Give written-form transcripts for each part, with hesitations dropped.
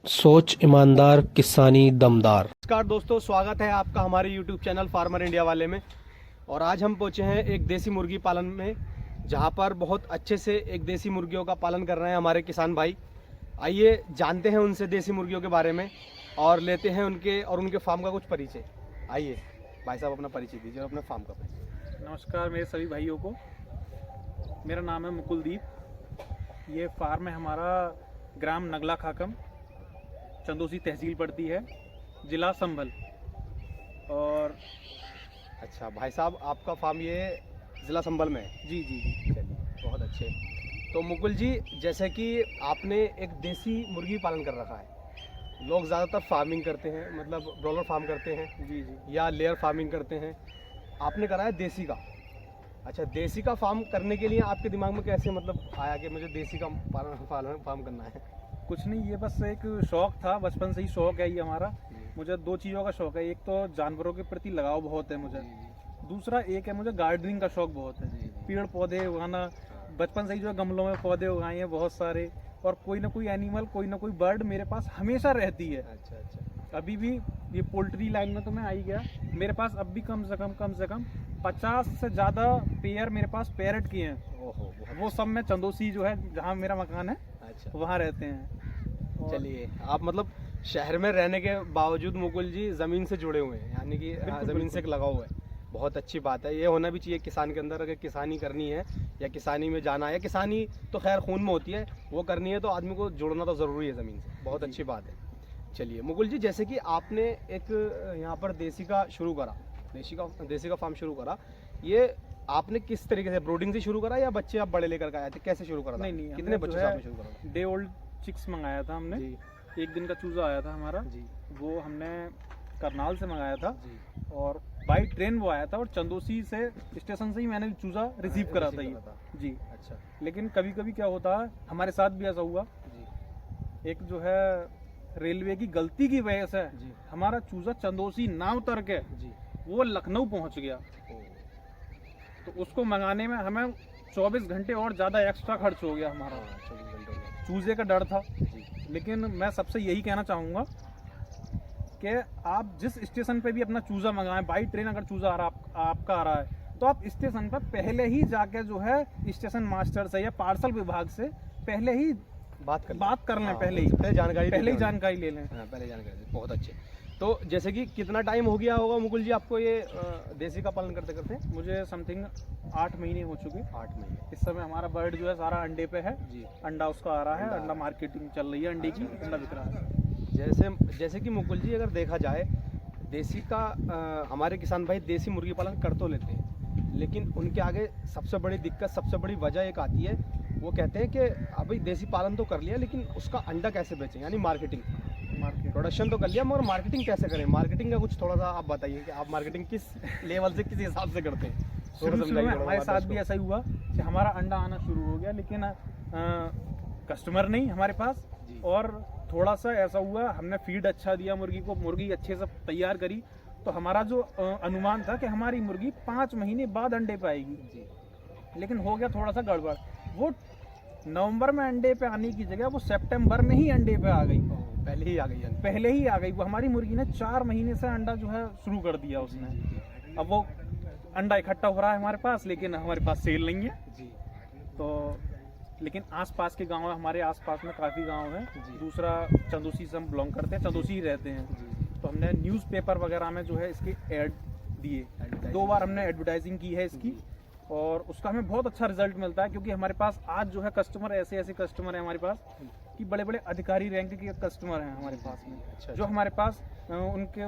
सोच ईमानदार, किसानी दमदार। नमस्कार दोस्तों, स्वागत है आपका हमारे YouTube चैनल फार्मर इंडिया वाले में। और आज हम पहुंचे हैं एक देसी मुर्गी पालन में, जहां पर बहुत अच्छे से एक देसी मुर्गियों का पालन कर रहे हैं हमारे किसान भाई। आइए जानते हैं उनसे देसी मुर्गियों के बारे में और लेते हैं उनके फार्म का कुछ परिचय। आइए भाई साहब, अपना परिचय दीजिए और अपने फार्म का परिचय। नमस्कार मेरे सभी भाइयों को। मेरा नाम है मुकुलदीप। ये फार्म है हमारा ग्राम नगला खाकम, चंदोसी तहसील पड़ती है, जिला संभल। और अच्छा भाई साहब, आपका फार्म ये ज़िला संभल में है? जी जी जी। चलिए, बहुत अच्छे। तो मुकुल जी, जैसे कि आपने एक देसी मुर्गी पालन कर रखा है। लोग ज़्यादातर फार्मिंग करते हैं, मतलब ब्रॉयलर फार्म करते हैं जी जी। या लेयर फार्मिंग करते हैं। आपने करा है देसी का। अच्छा, देसी का फार्म करने के लिए आपके दिमाग में कैसे मतलब आया कि मुझे देसी का फार्म करना है? कुछ नहीं, ये बस एक शौक था, बचपन से ही शौक है ये हमारा। मुझे दो चीज़ों का शौक है। एक तो जानवरों के प्रति लगाव बहुत है मुझे, दूसरा एक है मुझे गार्डनिंग का शौक बहुत है। पेड़ पौधे उगाना, बचपन से ही जो है गमलों में पौधे उगाए हैं बहुत सारे। और कोई ना कोई एनिमल, कोई ना कोई बर्ड मेरे पास हमेशा रहती है। अच्छा अच्छा। अभी भी ये पोल्ट्री लाइन में तो मैं आ ही गया। मेरे पास अब भी कम से कम 50 से ज़्यादा पेयर मेरे पास पैरट की हैं। ओहो, वो सब मैं चंदोसी जो है, जहाँ मेरा मकान है, अच्छा। वहाँ रहते हैं। और चलिए, आप मतलब शहर में रहने के बावजूद मुकुल जी ज़मीन से जुड़े हुए हैं, यानी कि ज़मीन से लगाव हुआ है। बहुत अच्छी बात है, ये होना भी चाहिए किसान के अंदर। अगर किसानी करनी है या किसानी में जाना है, किसानी तो खैर खून में होती है, वो करनी है तो आदमी को जुड़ना तो ज़रूरी है ज़मीन से। बहुत अच्छी बात है। चलिए मुकुल जी, जैसे कि आपने एक यहाँ पर देसी का फार्म शुरू करा, ये आपने किस तरीके से, ब्रोडिंग से शुरू करा या बच्चे आप बड़े लेकर के आए थे? कैसे शुरू करा था? नहीं, कितने बच्चे से आपने शुरू करा? डे ओल्ड चिक्स मंगाया था हमने जी एक दिन का चूजा आया था हमारा जी वो हमने करनाल से मंगाया था। जी। और बाई ट्रेन वो आया था, और चंदोसी से स्टेशन से ही मैंने चूजा रिसीव करा था ये। जी। अच्छा। लेकिन कभी कभी क्या होता है, हमारे साथ भी ऐसा हुआ। जी एक जो है रेलवे की गलती की वजह से जी हमारा चूजा चंदोसी ना उतर के जी। वो लखनऊ पहुंच गया। तो उसको मंगाने में हमें 24 घंटे और ज़्यादा एक्स्ट्रा खर्च हो गया हमारा। 24 घंटे हो गए। चूजे का डर था। जी लेकिन मैं सबसे यही कहना चाहूँगा कि आप जिस स्टेशन पे भी अपना चूज़ा मंगाएं, बाई ट्रेन अगर चूज़ा आपका आ रहा है, तो आप स्टेशन पर पहले ही जाके जो है स्टेशन मास्टर से या पार्सल विभाग से पहले ही बात कर लें। पहले ही जानकारी ले लें। पहले जानकारी। बहुत अच्छे। तो जैसे कि कितना टाइम हो गया होगा मुकुल जी आपको ये देसी का पालन करते करते? मुझे समथिंग 8 महीने हो चुके। 8 महीने। इस समय हमारा बर्ड जो है सारा अंडे पे है। जी। अंडा उसका आ रहा है, अंडा मार्केटिंग चल रही है, अंडे की अंडा बिक रहा है। जैसे कि मुकुल जी, अगर देखा जाए देसी का, हमारे किसान भाई देसी मुर्गी पालन कर तो लेते हैं, लेकिन उनके आगे सबसे बड़ी दिक्कत, सबसे बड़ी वजह एक आती है। वो कहते हैं कि अभी देसी पालन तो कर लिया, लेकिन उसका अंडा कैसे बेचें, यानी मार्केटिंग। प्रोडक्शन तो कर लिया, मगर मार्केटिंग कैसे करें? मार्केटिंग का कुछ थोड़ा सा आप बताइए कि आप मार्केटिंग किस लेवल से, किस हिसाब से करते हैं? शुरू में हमारे साथ भी ऐसा ही हुआ कि हमारा अंडा आना शुरू हो गया, लेकिन कस्टमर नहीं हमारे पास। और थोड़ा सा ऐसा हुआ, हमने फीड अच्छा दिया मुर्गी को, मुर्गी अच्छे से तैयार करी, तो हमारा जो अनुमान था कि हमारी मुर्गी 5 महीने बाद अंडे पे आएगी। लेकिन हो गया थोड़ा सा गड़बड़। वो नवंबर में अंडे पे आने की जगह वो सितंबर में ही अंडे पे आ गई। पहले ही आ गई। वो हमारी मुर्गी ने 4 महीने से अंडा जो है शुरू कर दिया उसने। अब वो अंडा इकट्ठा हो रहा है हमारे पास, लेकिन हमारे पास सेल नहीं है। तो लेकिन आसपास के गांव है, हमारे आसपास में काफ़ी गांव हैं। दूसरा, चंदोसी से हम बिलोंग करते हैं, चंदोसी ही रहते हैं। तो हमने न्यूज़पेपर वगैरह में जो है इसके ऐड दिए। 2 बार हमने एडवर्टाइजिंग की है इसकी, और उसका हमें बहुत अच्छा रिजल्ट मिलता है। क्योंकि हमारे पास आज जो है कस्टमर, ऐसे कस्टमर हैं हमारे पास कि बड़े बड़े अधिकारी रैंक के कस्टमर हैं हमारे पास में। अच्छा। जो हमारे पास उनके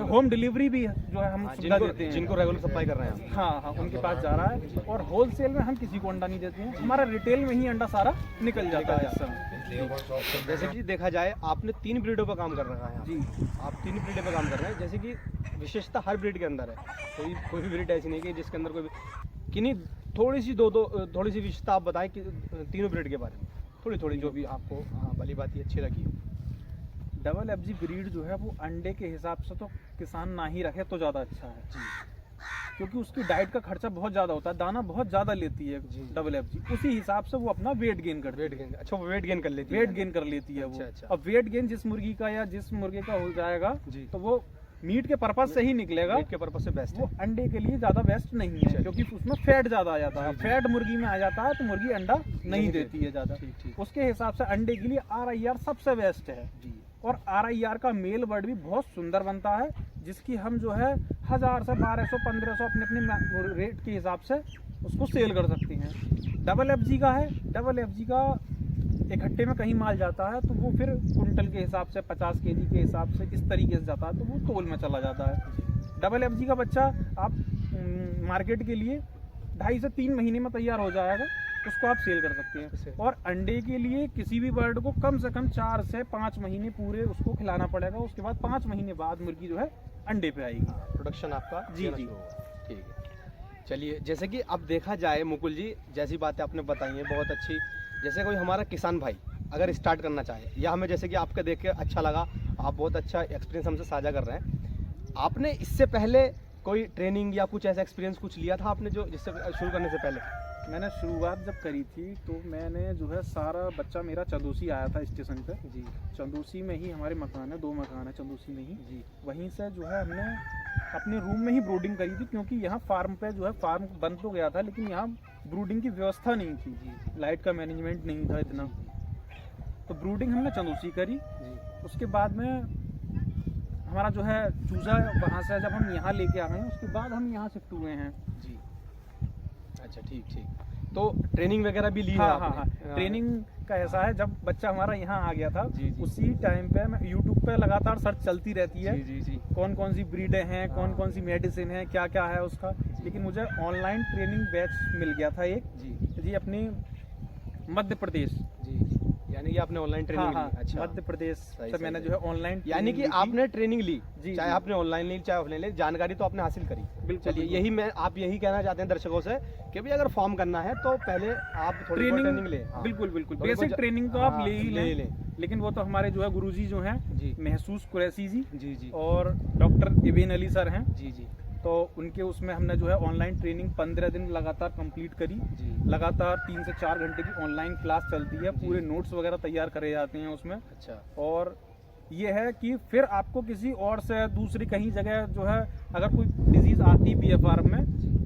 होम डिलीवरी भी जो है हम सुविधा देते हैं, जिनको रेगुलर सप्लाई कर रहे हैं। हाँ, उनके पास जा रहा है। और होलसेल में हम किसी को अंडा नहीं देते हैं, हमारा रिटेल में ही अंडा सारा निकल जाता है इस समय। जैसे कि देखा जाए, आपने 3 ब्रीडों पर काम कर रखा है। जी, आप 3 ब्रीडों पर काम कर रहे हैं। जैसे कि विशेषता हर ब्रीड के अंदर है, कोई भी ब्रीड ऐसी नहीं कि जिसके अंदर कोई किन्हीं थोड़ी सी विशेषता आप बताएं कि तीनों ब्रीड के बारे में थोड़ी जो भी आपको भली बात अच्छी लगी हो। डबल एफजी ब्रीड जो है वो अंडे के हिसाब से तो किसान ना ही रखे तो ज़्यादा अच्छा है। क्योंकि उसकी डाइट का खर्चा बहुत ज़्यादा होता है, दाना बहुत ज़्यादा लेती है डबल एफ जी, उसी हिसाब से वो अपना वेट गेन करती है। वेट गेन, अच्छा वो वेट गेन कर लेती है, वेट गेन कर लेती है वो। अच्छा। अब वेट गेन जिस मुर्गी का या जिस मुर्गे का हो जाएगा जी। तो वो मीट के पर्पज से ही निकलेगा, मीट के पर्पज से बेस्ट वो है। अंडे के लिए ज़्यादा बेस्ट नहीं है, क्योंकि उसमें फैट ज़्यादा आ जाता है। फैट मुर्गी में आ जाता है तो मुर्गी अंडा नहीं देती है ज़्यादा। ठीक। उसके हिसाब से अंडे के लिए RIR सबसे बेस्ट है जी। और RIR का मेल बर्ड भी बहुत सुंदर बनता है, जिसकी हम जो है 1000 से 1200 1500 अपने अपने रेट के हिसाब से उसको सेल कर सकते हैं। डबल FG का है, डबल FG का इकट्ठे में कहीं माल जाता है तो वो फिर कुंटल के हिसाब से 50 kg के हिसाब से इस तरीके से जाता है, तो वो तोल में चला जाता है। डबल FG का बच्चा आप मार्केट के लिए 2.5 से 3 महीने में तैयार हो जाएगा, उसको आप सेल कर सकते हैं। और अंडे के लिए किसी भी बर्ड को कम से कम 4 से 5 महीने पूरे उसको खिलाना पड़ेगा, उसके बाद 5 महीने बाद मुर्गी जो है अंडे पे आएगी। प्रोडक्शन आपका जी, देना जी। शुरू होगा। ठीक है, चलिए जैसे कि अब देखा जाए मुकुल जी, जैसी बातें आपने बताई हैं बहुत अच्छी, जैसे कोई हमारा किसान भाई अगर स्टार्ट करना चाहे या हमें जैसे कि आपके देख के अच्छा लगा, आप बहुत अच्छा एक्सपीरियंस हमसे साझा कर रहे हैं, आपने इससे पहले कोई ट्रेनिंग या कुछ ऐसा एक्सपीरियंस कुछ लिया था आपने जो जिससे शुरू करने से पहले? मैंने शुरुआत जब करी थी तो मैंने जो है सारा बच्चा मेरा चंदोसी आया था स्टेशन पे जी। चंदोसी में ही हमारे मकान है, 2 मकान है चंदोसी में ही जी। वहीं से जो है हमने अपने रूम में ही ब्रूडिंग करी थी, क्योंकि यहाँ फार्म पे जो है फार्म बंद तो गया था लेकिन यहाँ ब्रूडिंग की व्यवस्था नहीं थी, लाइट का मैनेजमेंट नहीं था इतना, तो ब्रूडिंग हमने चंदोसी करी। उसके बाद में हमारा जो है चूजा वहाँ से जब हम यहाँ लेके आ गए उसके बाद हम यहाँ शिफ्ट हुए हैं। जी। अच्छा, ठीक। तो ट्रेनिंग वगैरह भी ली है हाँ, आपने? हाँ। ट्रेनिंग का ऐसा है, जब बच्चा हमारा यहाँ आ गया था जी। उसी टाइम पे मैं यूट्यूब पे लगातार सर्च चलती रहती है, जी। कौन कौन सी ब्रीडें हैं, कौन कौन सी मेडिसिन है, क्या क्या है उसका। लेकिन मुझे ऑनलाइन ट्रेनिंग बैच मिल गया था एक जी अपनी मध्य प्रदेश। जी, यानी कि आपने ऑनलाइन ट्रेनिंग ली? अच्छा, मध्य प्रदेश सही, से सही, मैंने सही। जो है ऑनलाइन यानी कि आपने ट्रेनिंग ली, जी, चाहे जी। आपने ऑनलाइन ली चाहे ऑफलाइन ली, जानकारी तो आपने हासिल करी। बिल्कुल, चलिए बिल्कुल। आप यही कहना चाहते हैं दर्शकों से कि भाई अगर फॉर्म करना है तो पहले आप थोड़ी बहुत ट्रेनिंग ले। हाँ। बिल्कुल थोड़ी बेसिक बहुत ट्रेनिंग तो आप हाँ, ले ही लें, लेकिन वो तो हमारे जो है गुरुजी जो हैं जी। महसूस कुरैशी जी जी। और डॉक्टर इबेन अली सर हैं जी। तो उनके उसमें हमने जो है ऑनलाइन ट्रेनिंग 15 दिन लगातार कंप्लीट करी। जी। लगातार 3 से 4 घंटे की ऑनलाइन क्लास चलती है, पूरे नोट्स वगैरह तैयार करे जाते हैं उसमें। अच्छा। और ये है कि फिर आपको किसी और से दूसरी कहीं जगह जो है अगर कोई डिजीज आती भी है फार्म में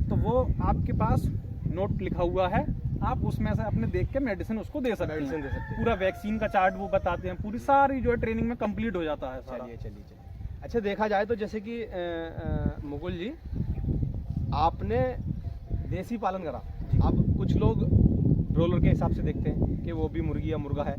तो वो आपके पास नोट लिखा हुआ है, आप उसमें से अपने देख के मेडिसिन उसको दे सकते मेडिसिन दे सकते हैं। हैं। पूरा वैक्सीन का चार्ट वो बताते हैं, पूरी सारी जो है ट्रेनिंग में कंप्लीट हो जाता है सारा। चलिए। अच्छा, देखा जाए तो जैसे कि मुकुल जी आपने देसी पालन करा, अब कुछ लोग ब्रोलर के हिसाब से देखते हैं कि वो भी मुर्गी या मुर्गा है,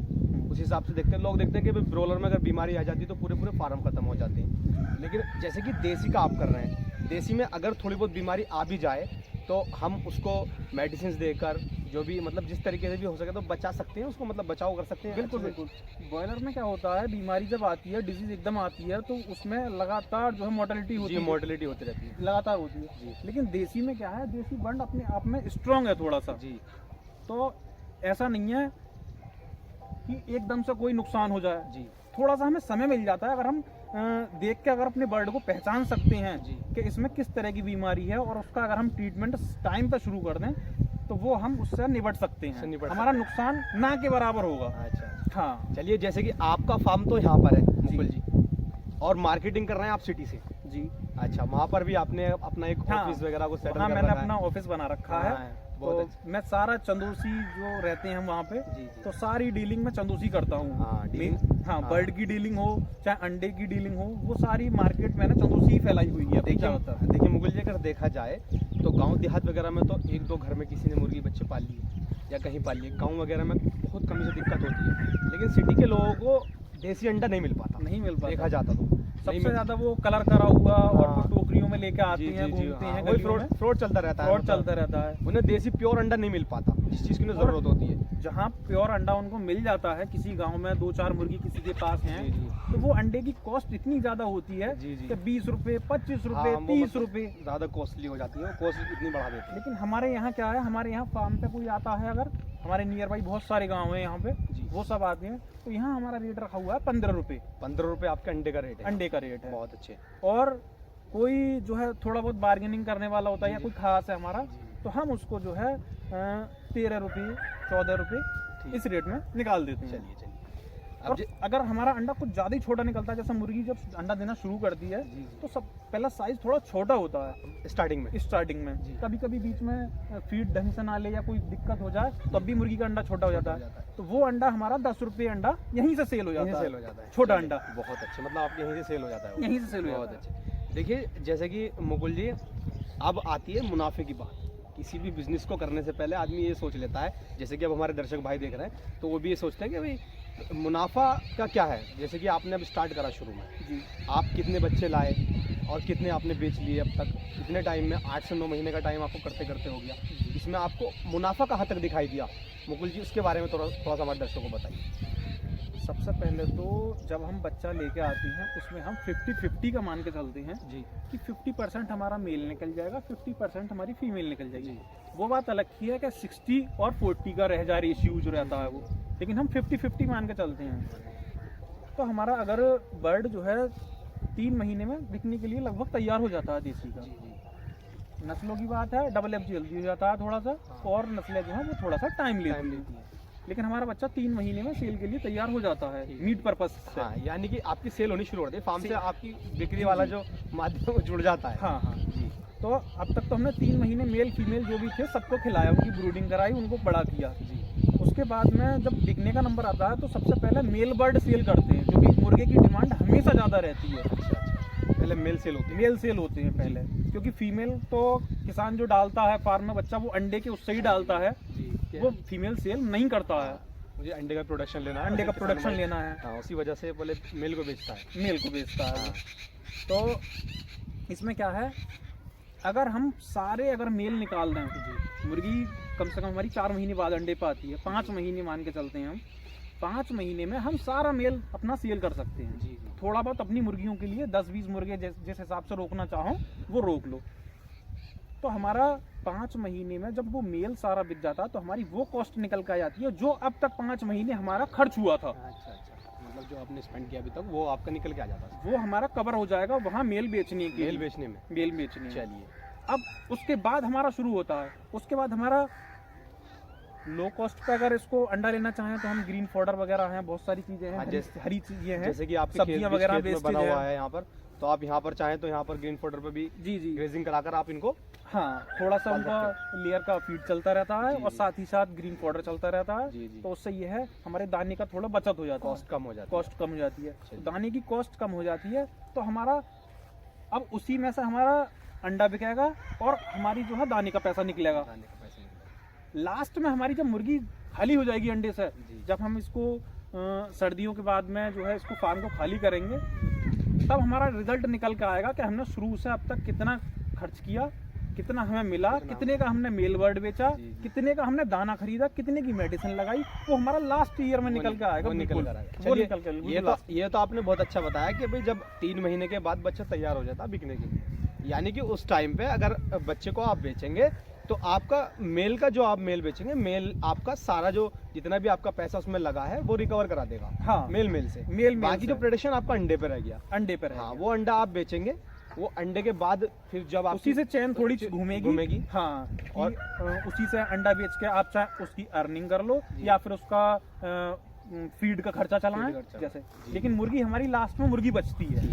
उस हिसाब से देखते हैं। लोग देखते हैं कि भाई ब्रोलर में अगर बीमारी आ जाती है तो पूरे फार्म खत्म हो जाते हैं। लेकिन जैसे कि देसी का आप कर रहे हैं, देसी में अगर थोड़ी बहुत बीमारी आ भी जाए तो हम उसको मेडिसिन देकर जो भी मतलब जिस तरीके से भी हो सके तो बचा सकते हैं उसको, मतलब बचाव कर सकते हैं। बिल्कुल। बॉयलर में क्या होता है, बीमारी जब आती है, डिजीज एकदम आती है तो उसमें लगातार जो है मोर्टेलिटी होती है, मोर्टेलिटी होती रहती है लगातार होती है। लेकिन देसी में क्या है, देसी बर्ड अपने आप में स्ट्रांग है थोड़ा सा जी। तो ऐसा नहीं है कि एकदम से कोई नुकसान हो जाए जी। थोड़ा सा हमें समय मिल जाता है, अगर हम देख के अगर अपने बर्ड को पहचान सकते हैं कि इसमें किस तरह की बीमारी है और उसका अगर हम ट्रीटमेंट टाइम पे शुरू कर दें तो वो हम उससे निपट सकते हैं, हमारा नुकसान ना के बराबर होगा। अच्छा। हाँ। चलिए, जैसे कि आपका फार्म तो यहाँ पर है मुकुल जी और मार्केटिंग कर रहे हैं आप सिटी से जी। अच्छा, वहाँ पर भी आपने अपना एक ऑफिस वगैरह को सेटल कर मैंने रखा अपना ऑफिस बना रखा है। तो मैं सारा चंदोसी जो रहते हैं वहाँ पे तो सारी डीलिंग में चंदोसी करता हूँ। हाँ, बर्ड की डीलिंग हो चाहे अंडे की डीलिंग हो, वो सारी मार्केट मैंने चंदोसी ही फैलाई हुई है। देखिए मुकुल जी, अगर देखा जाए तो गांव देहात वगैरह में तो 1-2 घर में किसी ने मुर्गी बच्चे पाल लिए या कहीं पाल लिए, गांव वगैरह में बहुत कमी से दिक्कत होती है। लेकिन सिटी के लोगों को देसी अंडा नहीं मिल पाता देखा जाता तो सबसे ज्यादा वो कलर करा हुआ और वो टोकरियों में लेके आते हैं, घूमते हैं, वही फ्रॉड चलता रहता है। उन्हें देसी प्योर अंडा नहीं मिल पाता, जिस चीज की उन्हें जरूरत होती है। जहाँ प्योर अंडा उनको मिल जाता है, किसी गांव में 2-4 मुर्गी किसी के पास हैं तो वो अंडे की कॉस्ट इतनी ज्यादा होती है कि 20 रुपए, 25 रुपए, 30 रुपए ज्यादा कॉस्टली हो जाती है, कॉस्ट इतनी बढ़ा देती है। लेकिन हमारे यहाँ क्या है, हमारे यहाँ फार्म पे कोई आता है, अगर हमारे नियर बाई बहुत सारे गाँव है यहाँ पे, वो सब आते हैं तो यहाँ हमारा रेट रखा हुआ है 15 रुपए। 15 रुपए आपके अंडे का रेट है? अंडे का रेट है। बहुत अच्छे। और कोई जो है थोड़ा बहुत बार्गेनिंग करने वाला होता है या कोई खास है हमारा, तो हम उसको जो है 13 रुपये 14 रुपये इस रेट में निकाल देते हैं। चलिए और अगर हमारा अंडा कुछ ज़्यादा ही छोटा निकलता है, जैसे मुर्गी जब अंडा देना शुरू करती है तो सब पहला साइज थोड़ा छोटा होता है स्टार्टिंग में कभी कभी बीच में फीड ढंग से ना ले या कोई दिक्कत हो जाए तब भी मुर्गी का अंडा छोटा हो जाता है, तो वो अंडा हमारा 10 रुपये अंडा यहीं से सेल हो जाता है। छोटा अंडा बहुत अच्छे, मतलब आप यहीं से सेल हो जाता है। यहीं से सेल हो बहुत जाता है। अच्छे। देखिए जैसे कि मुकुल जी, अब आती है मुनाफे की बात। किसी भी बिजनेस को करने से पहले आदमी ये सोच लेता है, जैसे कि अब हमारे दर्शक भाई देख रहे हैं तो वो भी ये सोचते हैं कि भाई मुनाफा का क्या है। जैसे कि आपने अब स्टार्ट करा शुरू में जी, आप कितने बच्चे लाए और कितने आपने बेच लिए अब तक, कितने टाइम में, 8 से 9 महीने का टाइम आपको करते करते हो गया, इसमें आपको मुनाफा कहाँ तक दिखाई दिया मुकुल जी, उसके बारे में थोड़ा सा हमारे दर्शकों को बताइए। सबसे पहले तो जब हम बच्चा लेके आते हैं उसमें हम 50-50 का मान के चलते हैं जी कि 50% हमारा मेल निकल जाएगा, 50% हमारी फीमेल निकल जाएगी। जी। वो बात अलग की है कि 60 और 40 का रह जा रेशियो जो रहता है वो, लेकिन हम 50-50 मान के चलते हैं। तो हमारा अगर बर्ड जो है 3 महीने में बिकने के लिए लगभग तैयार हो जाता है देसी का। नस्लों की बात है, डबल एफ जल्दी हो जाता है थोड़ा सा, और नस्लें जो है वो थोड़ा सा टाइम लेती है, लेकिन हमारा बच्चा 3 महीने में सेल के लिए तैयार हो जाता है मीट पर्पस से। हाँ, यानी कि आपकी सेल होनी शुरू हो जाती है फार्म से, आपकी बिक्री वाला जो माध्यम वो जुड़ जाता है। हाँ हाँ जी। तो अब तक तो हमने 3 महीने मेल फीमेल जो भी थे सबको खिलाया, उनकी ब्रूडिंग कराई, उनको बड़ा किया जी। उसके बाद में जब बिकने का नंबर आता है तो सबसे पहले मेल बर्ड सेल करते हैं, क्योंकि मुर्गे की डिमांड हमेशा ज़्यादा रहती है। पहले मेल सेल होते हैं। मेल सेल होते हैं पहले, क्योंकि फीमेल तो किसान जो डालता है फार्म में बच्चा वो अंडे के उससे ही डालता है, वो फीमेल सेल नहीं करता है। मुझे अंडे का प्रोडक्शन लेना है, अंडे का प्रोडक्शन लेना है, हाँ, उसी वजह से पहले मेल को बेचता है, मेल को बेचता है। तो इसमें क्या है, अगर हम सारे अगर मेल निकाल दें, मुर्गी कम से कम हमारी 4 महीने बाद अंडे पे आती है, 5 महीने मान के चलते हैं हम, 5 महीने में हम सारा मेल अपना सेल कर सकते हैं। जी। थोड़ा बहुत अपनी मुर्गियों के लिए 10-20 मुर्गे जिस हिसाब से रोकना चाहो वो रोक लो। तो हमारा 5 महीने में जब वो मेल सारा बिक जाता है तो हमारी वो कॉस्ट निकल के आ जाती है जो अब तक 5 महीने हमारा खर्च हुआ था। अच्छा, मतलब जो आपने स्पेंड किया अभी तक वो आपका निकल के आ जाता है, वो हमारा कवर हो जाएगा वहाँ मेल बेचने के मेल बेचने में। मेल बेचने। चलिए, अब उसके बाद हमारा शुरू होता है, उसके बाद हमारा लो कॉस्ट पे अगर इसको अंडा लेना चाहें तो हम ग्रीन फॉडर वगैरह हैं, बहुत सारी चीजें हैं, हरी चीजें हैं, जैसे कि आपके सब्जियां वगैरह में बना हुआ है यहाँ पर, तो आप यहाँ पर चाहें तो यहाँ पर ग्रीन फॉडर पे भी जी जी ग्रेजिंग कराकर आप इनको, हाँ, थोड़ा सा उनका लेयर का फीड चलता रहता है और साथ ही साथ ग्रीन पाउडर चलता रहता है। जी जी। तो उससे ये है हमारे दाने का थोड़ा बचत हो जाता है, कॉस्ट कम हो जाती है। कॉस्ट कम हो जाती है, तो दाने की कॉस्ट कम हो जाती है। तो हमारा अब उसी में से हमारा अंडा बिकेगा और हमारी जो है दाने का पैसा निकलेगा। दाने का पैसा निकलेगा। लास्ट में हमारी जब मुर्गी खाली हो जाएगी अंडे से, जी। जब हम इसको सर्दियों के बाद में जो है इसको फार्म को खाली करेंगे, तब हमारा रिजल्ट निकल के आएगा कि हमने शुरू से अब तक कितना खर्च किया, कितना हमें मिला, कितने का हमने मेल बर्ड बेचा, जी, जी। कितने का हमने दाना खरीदा, कितने की मेडिसिन लगाई, वो हमारा लास्ट ईयर में निकल के आएगा। वो निकल बिल्कुल, कर आएगा। वो चलिए, निकल के ये तो आपने बहुत अच्छा बताया कि भाई जब 3 महीने के बाद बच्चा तैयार हो जाता है बिकने के लिए, यानी कि उस टाइम पे अगर बच्चे को आप बेचेंगे तो आपका मेल का जो आप मेल बेचेंगे, मेल आपका सारा जो जितना भी आपका पैसा उसमें लगा है वो रिकवर करा देगा। हाँ, मेल से बाकी जो प्रोडक्शन आपका अंडे पे रह गया, अंडे पे हाँ, वो अंडा आप बेचेंगे। वो अंडे के बाद फिर जब आप उसी से चैन थोड़ी घूमेगी। हाँ, और उसी से अंडा बेच के आप चाहे उसकी अर्निंग कर लो या फिर उसका फीड का खर्चा चलाएं जैसे। लेकिन मुर्गी हमारी लास्ट में मुर्गी बचती है,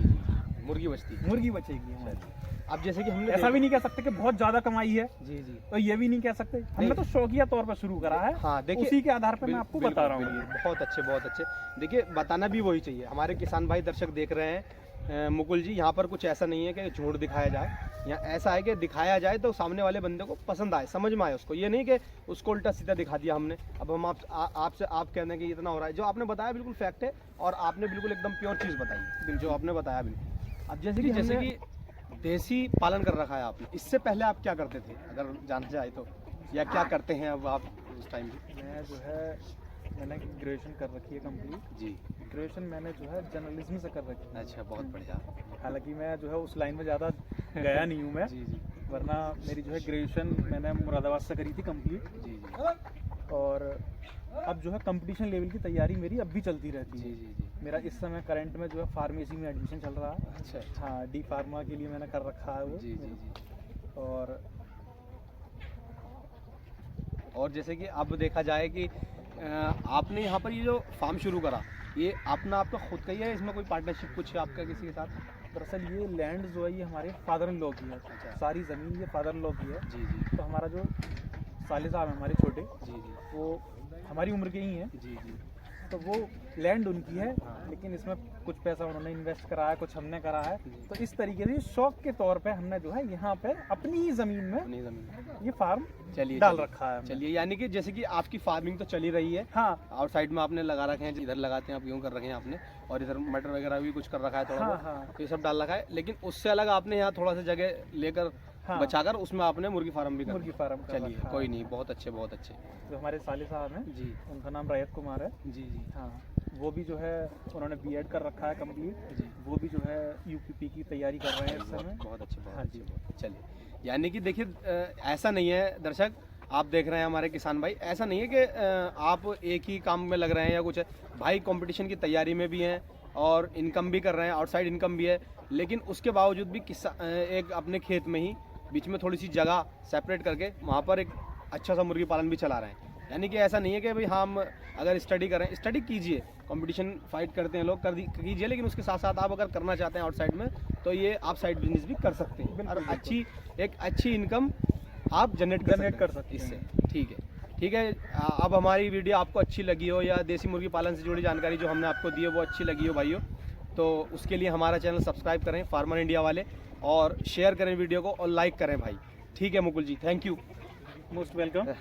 मुर्गी बचती है, मुर्गी बचेगी हमारी। अब जैसे कि हमने ऐसा भी नहीं कह सकते कि बहुत ज्यादा कमाई है, जी जी, तो ये भी नहीं कह सकते, हमने तो शौकिया तौर पर शुरू करा है। हाँ, देखिए उसी के आधार पर मैं आपको बता रहा हूँ। बहुत अच्छे, बहुत अच्छे। देखिए, बताना भी वही चाहिए। हमारे किसान भाई दर्शक देख रहे हैं मुकुल जी, यहाँ पर कुछ ऐसा नहीं है कि झूठ दिखाया जाए, यहाँ ऐसा है कि दिखाया जाए तो सामने वाले बंदे को पसंद आए, समझ में आए उसको। ये नहीं कि उसको उल्टा सीधा दिखा दिया हमने, अब हम आपसे आप कहते हैं कि इतना हो रहा है। जो आपने बताया बिल्कुल फैक्ट है और आपने बिल्कुल एकदम प्योर चीज़ बताई, जो आपने बताया बिल्कुल। अब जैसे कि देसी पालन कर रखा है आपने, इससे पहले आप क्या करते थे अगर जानना चाहे तो, या क्या करते हैं अब आप उस टाइम पे? मैं जो है मैंने ग्रेजुएशन कर रखी है कंप्लीट जी। ग्रेजुएशन मैंने जो है जर्नलिज्म से कर रखी है। अच्छा, बहुत बढ़िया। हालांकि मैं जो है उस लाइन में ज़्यादा गया नहीं हूँ मैं, जी जी, वरना मेरी जो है ग्रेजुएशन मैंने मुरादाबाद से करी थी कंप्लीट। जी जी, और अब जो है कंपटीशन लेवल की तैयारी मेरी अब भी चलती रहती जी है। जी जी। मेरा इस समय करंट में जो है फार्मेसी में एडमिशन चल रहा है। अच्छा। हाँ, डी फार्मा के लिए मैंने कर रखा है वो। जी जी जी। और जैसे कि अब देखा जाए कि आपने यहाँ पर ये जो फार्म शुरू करा, ये अपना आपका खुद का ही है, इसमें कोई पार्टनरशिप कुछ है आपका किसी के साथ? दरअसल ये लैंड जो है ये हमारे फादर इन लॉ की है। अच्छा। सारी ज़मीन ये फादर इन लॉ की है। जी जी तो हमारा जो साले साहब हैं हमारे छोटे, जी जी वो हमारी उम्र के ही हैं। जी जी। तो वो लैंड उनकी है, हाँ। लेकिन इसमें कुछ पैसा उन्होंने इन्वेस्ट करा है, कुछ हमने करा है। जी। तो इस तरीके से शौक के तौर पे हमने जो है यहाँ पे अपनी ही ज़मीन में अपनी ज़मीन। ये फार्म चलिए डाल चलिए। रखा है हमने। चलिए, यानी कि जैसे कि आपकी फार्मिंग तो चली रही है, हाँ आउट साइड में आपने लगा रखे हैं, इधर लगाते हैं आप, यूँ कर रखे हैं आपने, और इधर मटर वगैरह भी कुछ कर रखा है थोड़ा हाँ बहुत, हाँ तो ये सब डाल रखा है। लेकिन उससे अलग आपने यहाँ थोड़ा सा जगह लेकर हाँ। बचाकर उसमें आपने मुर्गी फार्म भी कर मुर्गी फार्म कर चलिए रखा है। कोई नहीं, बहुत अच्छे बहुत अच्छे। जो हमारे साले साहब हैं, जी उनका नाम रैयत कुमार है। जी जी हाँ, वो भी जो है उन्होंने बीएड कर रखा है कंप्लीट। जी। वो भी जो है यूपीपी की तैयारी कर रहे हैं इस समय। बहुत अच्छे बहुत हाँ अच्छे, जी। बहुत अच्छे। चलिए, यानी कि देखिए ऐसा नहीं है दर्शक, आप देख रहे हैं हमारे किसान भाई, ऐसा नहीं है कि आप एक ही काम में लग रहे हैं या कुछ है। भाई कंपटीशन की तैयारी में भी हैं और इनकम भी कर रहे हैं, आउटसाइड इनकम भी है, लेकिन उसके बावजूद भी एक अपने खेत में ही बीच में थोड़ी सी जगह सेपरेट करके वहाँ पर एक अच्छा सा मुर्गी पालन भी चला रहे हैं। यानी कि ऐसा नहीं है कि भाई हम अगर स्टडी करें, स्टडी कीजिए, कंपटीशन फाइट करते हैं लोग, कीजिए, लेकिन उसके साथ साथ आप अगर करना चाहते हैं आउटसाइड में तो ये आप साइड बिजनेस भी कर सकते हैं और बिल्कुल, एक अच्छी इनकम आप जनरेट कर सकते हैं हैं। इससे। ठीक है। अब हमारी वीडियो आपको अच्छी लगी हो या देसी मुर्गी पालन से जुड़ी जानकारी जो हमने आपको दी है वो अच्छी लगी हो भाइयों, तो उसके लिए हमारा चैनल सब्सक्राइब करें फार्मर इंडिया वाले, और शेयर करें वीडियो को और लाइक करें भाई। ठीक है मुकुल जी, थैंक यू। Most welcome.